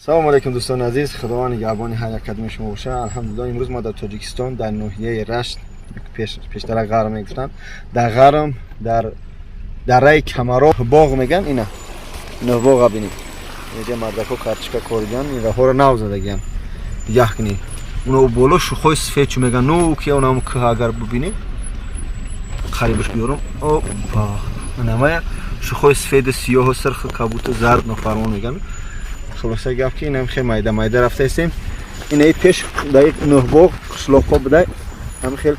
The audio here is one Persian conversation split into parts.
سلام علیکم دوستان عزیز، خداوند نگهبان هر یک قدم شما باشه. الحمدلله امروز ما در تاجیکستان در ناحیه رشت پیشتر غرم میگفتن، در غرم در دره کماراب باغ میگن. اینا باغ ببینید، اینجا مردکا کارچکا کوردن، این راه رو نو زدگن یخنی. اونا بالا شوخای سفید چو میگن نو که اونم که اگر ببینید قریبش بیارم، او با نمای شوخای سفید سیاه و سرخ کبوت زرد نفرمان میگن. خلاصه گفت که اینم خیلی مایده رفته هستیم. این ای پیش در یک نهباغ قشلاق‌ها بوده. هم خیلی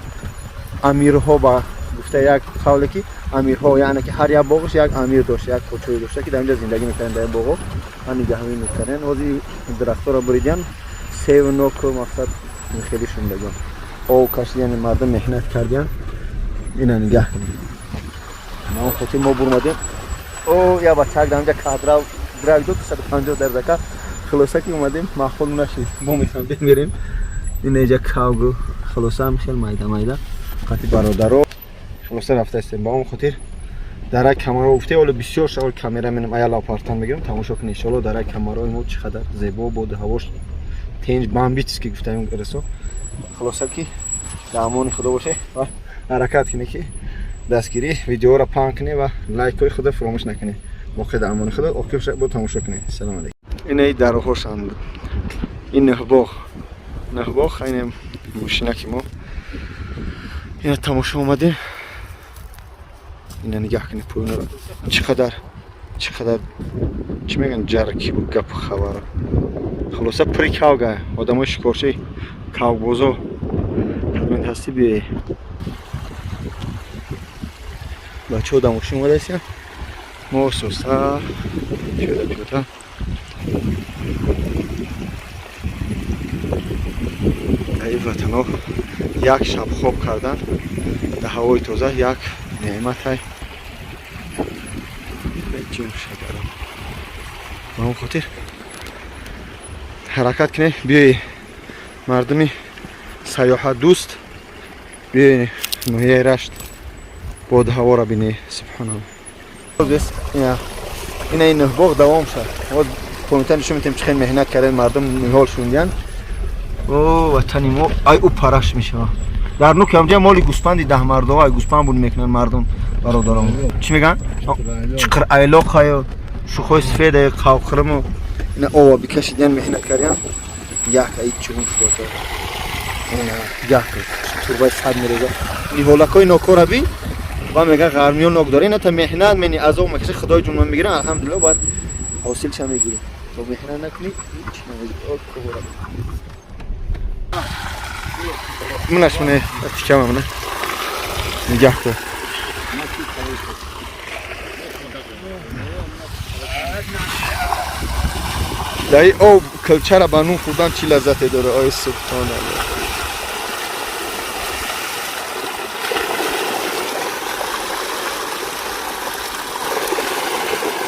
امیرها با گفته یک قوله که امیرها یعنی که هر یک باغش یک امیر داشت، یک کوچوی داشته که در اینجا زندگی میکنن در این باغ. هم نگهداری میکنن. واسه درخت‌ها را بریدن. سیب و نوک مقصد خیلی شوندگان. او کاشیدن مردم مهنت کردن. اینا نگاه کنید. ما خودی ما برمادیم. او یا بچه در اینجا کادر درای دو 150 دقیقه خلاصه که اومدیم معقول نشید. ما میخوام بریم این اینجا کاوگو خلاصه هم خیلی مایده خاطی برادرو خلاصه رفته هستیم با اون خاطر درای کاماراب افته. ولی بسیار شغل کامera منم ایال آپارتمان میگیرم تماشا کنید. ان شاء الله درای کاماراب ما چقدر زیبا بود، هواش تنج بامبیت که گفتم رسو. خلاصه که در امان خدا باشه و حرکت کنید که دستگیری ویدیو را پاک کنید و لایک کنید، خدا فراموش نکنید. موقع در امان خدا اوکی شد بود تماشا کنید. سلام علیکم. این در خوشند این نهباغ این ماشینا که ما این تماشا اومدیم. این نگاه کنید پوینا را چقدر چی میگن جرکی و گپ خبر. خلاصه پری کاوگا آدمای شکارچی کاوبازا من هستی بی بچه‌ها دموشی اومده هستیم. ما سوستا پیاده ای وطنو یک شب خواب کردن در هوای تازه یک نعمت های جون شدرم. با اون خاطر حرکت کنه بیایی مردمی سیاحت دوست بیایی نوحیه رشت بود هوا را بینی. سبحان الله. این نهباغ دوام شد و کمیته نشون میتیم چه خیلی مهنت کردن مردم نهال شوندن. او وطنی ما ای او پرش میشه در نو که همجا مالی گوسپندی 10 مرده های گوسپند بود میکنن مردم برادرام. چی میگن؟ چقدر ایلاق های شوخای سفید قاقرم اینا آوا بکشیدن مهنت کردن. یک ای چون شد یک توربای صد میرزه این هولکای ناکار بین و میگن غرمیان ناک داره. اینا تا مهنت منی از او مکشه خدای جون میگیرن. الحمدلله باید حاصل چه میگیری تو مهنت نکنی هیچ نمیگیری. منش منه اتکام منه نگاه کن. دایی او کلچر بانون خوردن چی لذتی داره. آی سبحان الله.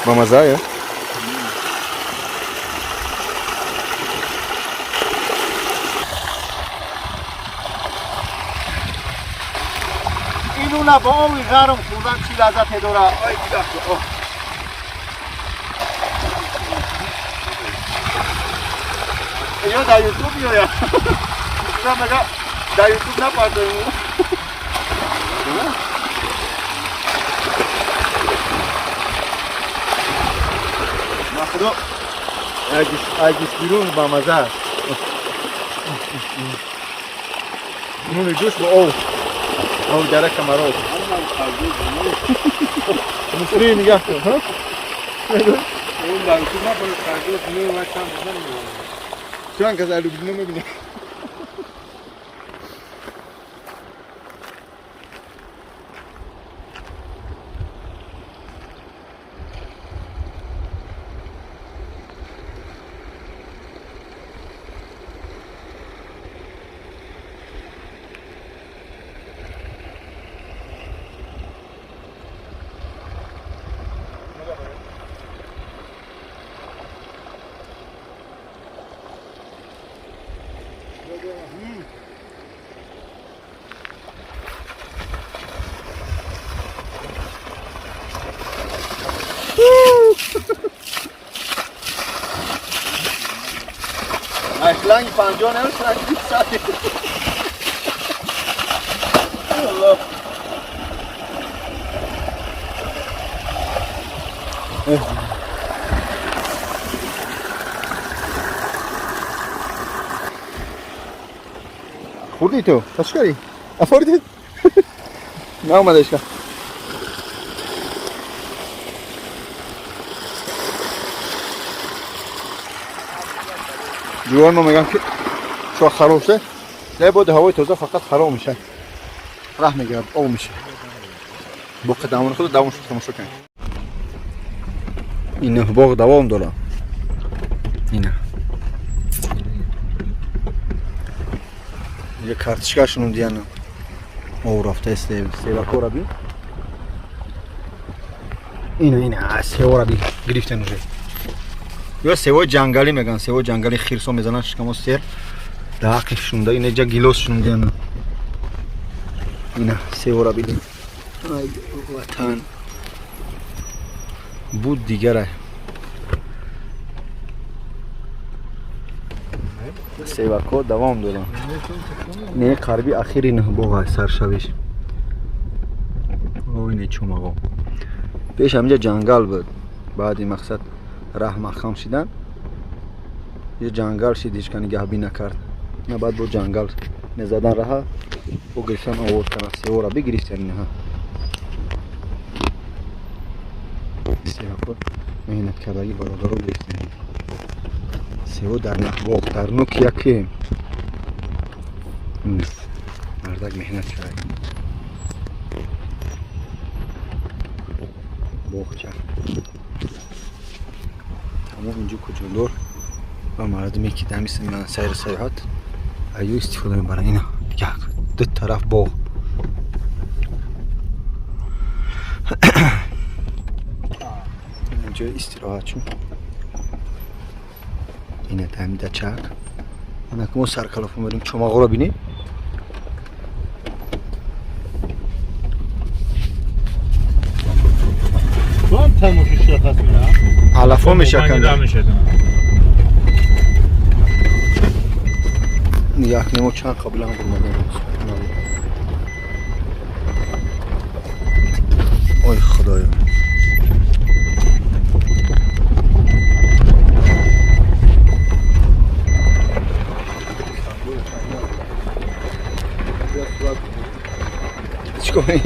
با مزه اینو نه با آوی غرم خوردن چی لذت داره. آی دیگه یا در یوتیوب یا در یوتیوب نپردازیم. خدا اگیش بیرون با مزه است. نون جوش با او دره کاماراب مصری نگاه کن. اون دانشی ما باید کارگاه نون و چند بزنیم چون که زالو بینم میبینم. Ayaklan 50 neyse 2 saat. Allah. خوردی تو؟ پس کاری؟ افاردی؟ نه اومدش که جوان ما میگم که شو خراب شه نه بود هوای تازه فقط خراب میشه راه میگیرد او میشه با قدمون خود دوام شد تماشا کنید اینه باغ دوام داره اینه یه کارتشکاشون دیانه او رفته استیباکو را بی اینه سیو را بی گرفتن уже یا سیو جنگلی میگن سیو جنگلی خیرسو میزنن شکمو سیر داغشون ده اینه جا گیلوسشون دیانه اینه سیو را بیدیم ای وطن بود دیگره سیواکو دوام دارم نه قربی اخیری نه بوغا سرشویش او اینه چوماغو پیش همینجا جنگل بود بعد این مقصد راه محکم شدن یه جنگل شد هیچ کنی گهبی نکرد نه بعد با جنگل نزدن راه او گرفتن آورد کنه سیو را بگریفتن نه سیواکو مهنت کردگی برادرو گرفتن سیو در نخباق در نوک یکی مردک مهنت کرد باغچه تمام اینجا کجولور و مردمی که دمیست من سیر سیاحت ایو استفاده میبرن اینا یک دو طرف باغ اینجا استراحت چون اینه تمیده چک انا که ما سرکلاف میبریم چماغو را بینیم هم تماشش شخص میره علفا میشه کنده یک نیمو چند قبل هم برمده اوی خدایا چی کنی؟